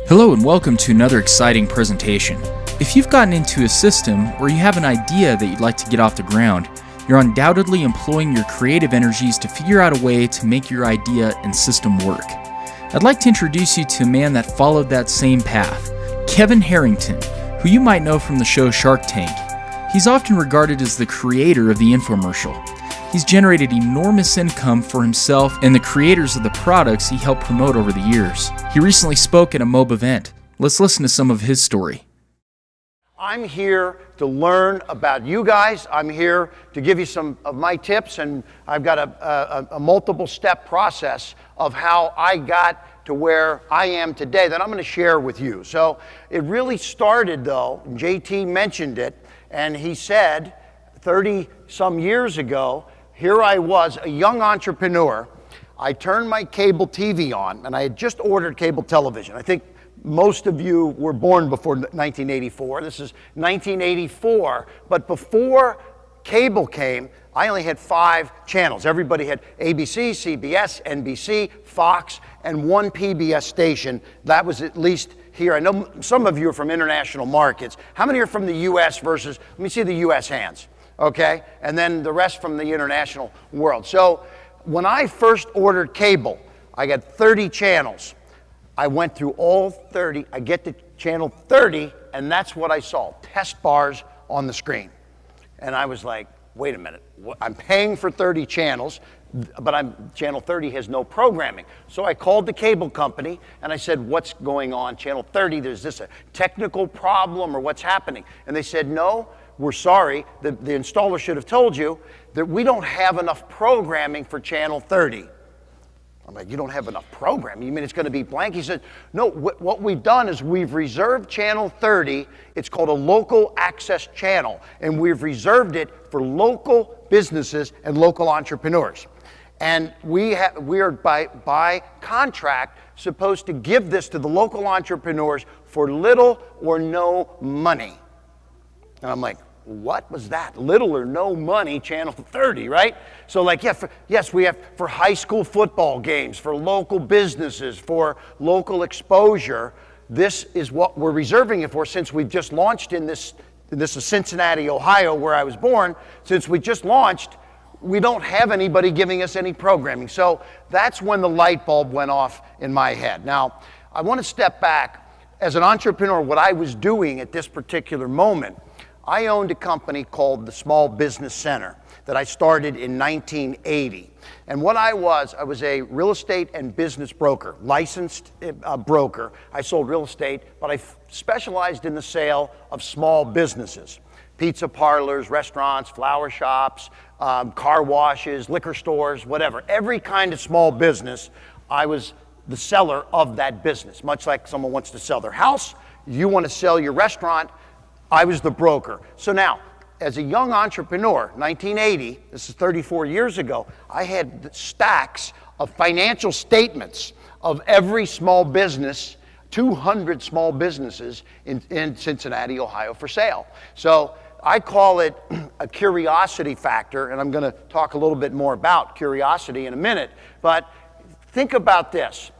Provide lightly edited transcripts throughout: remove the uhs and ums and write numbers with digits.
Hello and welcome to another exciting presentation. If you've gotten into a system or you have an idea that you'd like to get off the ground, you're undoubtedly employing your creative energies to figure out a way to make your idea and system work. I'd like to introduce you to a man that followed that same path, Kevin Harrington, who you might know from the show Shark Tank. He's often regarded as the creator of the infomercial. He's generated enormous income for himself and the creators of the products he helped promote over the years. He recently spoke at a MOBE event. Let's listen to some of his story. I'm here to learn about you guys. I'm here to give you some of my tips, and I've got a multiple step process of how I got to where I am today that I'm going to share with you. So it really started though, JT mentioned it, and he said 30 some years ago, here I was, a young entrepreneur. I turned my cable TV on, and I had just ordered cable television. I think most of you were born before 1984. This is 1984, but before cable came, I only had 5 channels. Everybody had ABC, CBS, NBC, Fox, and one PBS station. That was at least here. I know some of you are from international markets. How many are from the US versus, let me see the US hands. Okay, and then the rest from the international world. So when I first ordered cable, I got 30 channels. I went through all 30. I get to channel 30, and that's what I saw, test bars on the screen. And I was like, wait a minute, I'm paying for 30 channels, but channel 30 has no programming. So I called the cable company, and I said, what's going on? Channel 30, there's this a technical problem, or what's happening? And they said, no, we're sorry, the installer should have told you that we don't have enough programming for channel 30. I'm like, you don't have enough programming? You mean it's going to be blank? He said, no, what we've done is we've reserved channel 30. It's called a local access channel, and we've reserved it for local businesses and local entrepreneurs. And we are by contract supposed to give this to the local entrepreneurs for little or no money. And I'm like, what was that? Little or no money, channel 30, right? So like, yes, we have for high school football games, for local businesses, for local exposure. This is what we're reserving it for since we've just launched in this is Cincinnati, Ohio, where I was born. Since we just launched, we don't have anybody giving us any programming. So that's when the light bulb went off in my head. Now, I want to step back. As an entrepreneur, what I was doing at this particular moment, I owned a company called the Small Business Center that I started in 1980. And what I was a real estate and business broker, licensed broker. I sold real estate, but I specialized in the sale of small businesses. Pizza parlors, restaurants, flower shops, car washes, liquor stores, whatever. Every kind of small business, I was the seller of that business. Much like someone wants to sell their house, you want to sell your restaurant, I was the broker. So now, as a young entrepreneur, 1980, this is 34 years ago, I had stacks of financial statements of every small business, 200 small businesses in Cincinnati, Ohio for sale. So I call it a curiosity factor, and I'm going to talk a little bit more about curiosity in a minute, but think about this.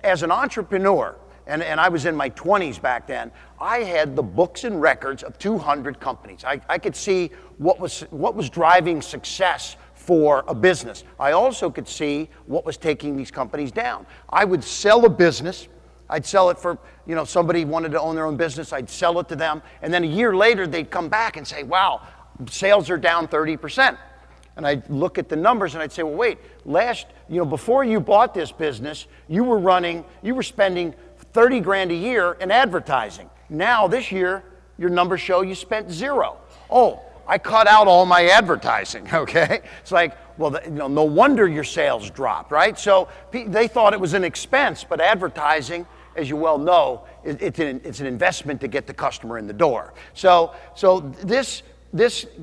As an entrepreneur, and I was in my 20s back then, I had the books and records of 200 companies. I could see what was driving success for a business. I also could see what was taking these companies down. I would sell a business. I'd sell it for, somebody wanted to own their own business. I'd sell it to them. And then a year later, they'd come back and say, wow, sales are down 30%. And I'd look at the numbers and I'd say, well, wait, before you bought this business, you were spending 30 grand a year in advertising. Now this year, your numbers show you spent 0. Oh, I cut out all my advertising, okay? It's like, well, no wonder your sales dropped, right? So they thought it was an expense, but advertising, as you well know, it's an investment to get the customer in the door. So this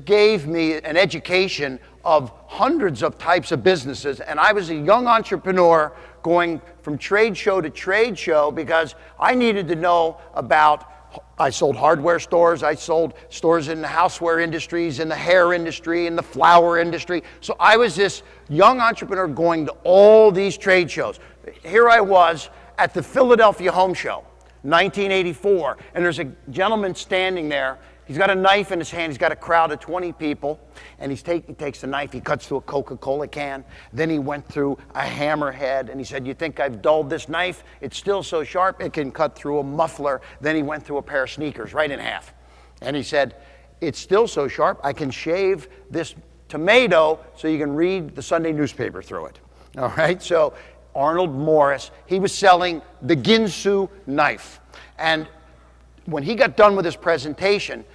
gave me an education of hundreds of types of businesses, and I was a young entrepreneur going from trade show to trade show because I needed to know about, I sold hardware stores, I sold stores in the houseware industries, in the hair industry, in the flower industry. So I was this young entrepreneur going to all these trade shows. Here I was at the Philadelphia Home Show. 1984, and there's a gentleman standing there. He's got a knife in his hand. He's got a crowd of 20 people, and he takes the knife. He cuts through a Coca-Cola can. Then he went through a hammerhead, and he said, "You think I've dulled this knife? It's still so sharp it can cut through a muffler." Then he went through a pair of sneakers right in half, and he said, "It's still so sharp I can shave this tomato so you can read the Sunday newspaper through it." All right, so Arnold Morris, he was selling the Ginsu knife, and when he got done with his presentation,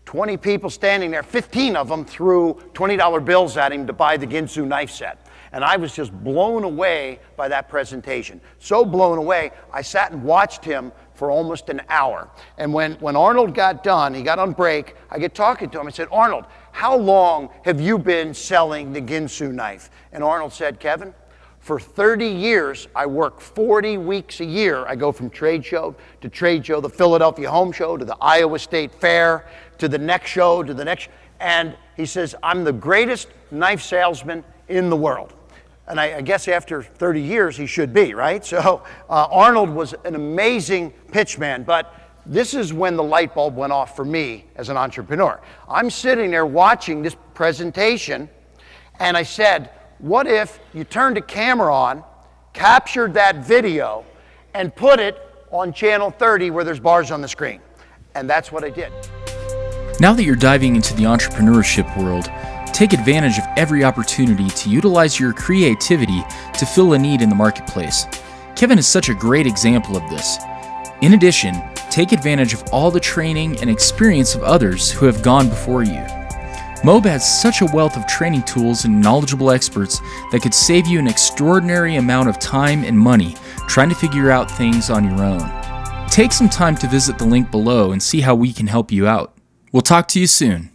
20 people standing there, 15 of them threw $20 bills at him to buy the Ginsu knife set. And I was just blown away by that presentation. So blown away, I sat and watched him for almost an hour. And when Arnold got done, he got on break, I get talking to him. I said, "Arnold, how long have you been selling the Ginsu knife?" And Arnold said, "Kevin, for 30 years, I work 40 weeks a year. I go from trade show to trade show, the Philadelphia Home Show, to the Iowa State Fair, to the next show, to the next." And he says, "I'm the greatest knife salesman in the world." And I guess after 30 years, he should be, right? So Arnold was an amazing pitchman, but this is when the light bulb went off for me as an entrepreneur. I'm sitting there watching this presentation, and I said, what if you turned a camera on, captured that video, and put it on channel 30 where there's bars on the screen? And that's what I did. Now that you're diving into the entrepreneurship world, take advantage of every opportunity to utilize your creativity to fill a need in the marketplace. Kevin is such a great example of this. In addition, take advantage of all the training and experience of others who have gone before you. Mob has such a wealth of training tools and knowledgeable experts that could save you an extraordinary amount of time and money trying to figure out things on your own. Take some time to visit the link below and see how we can help you out. We'll talk to you soon.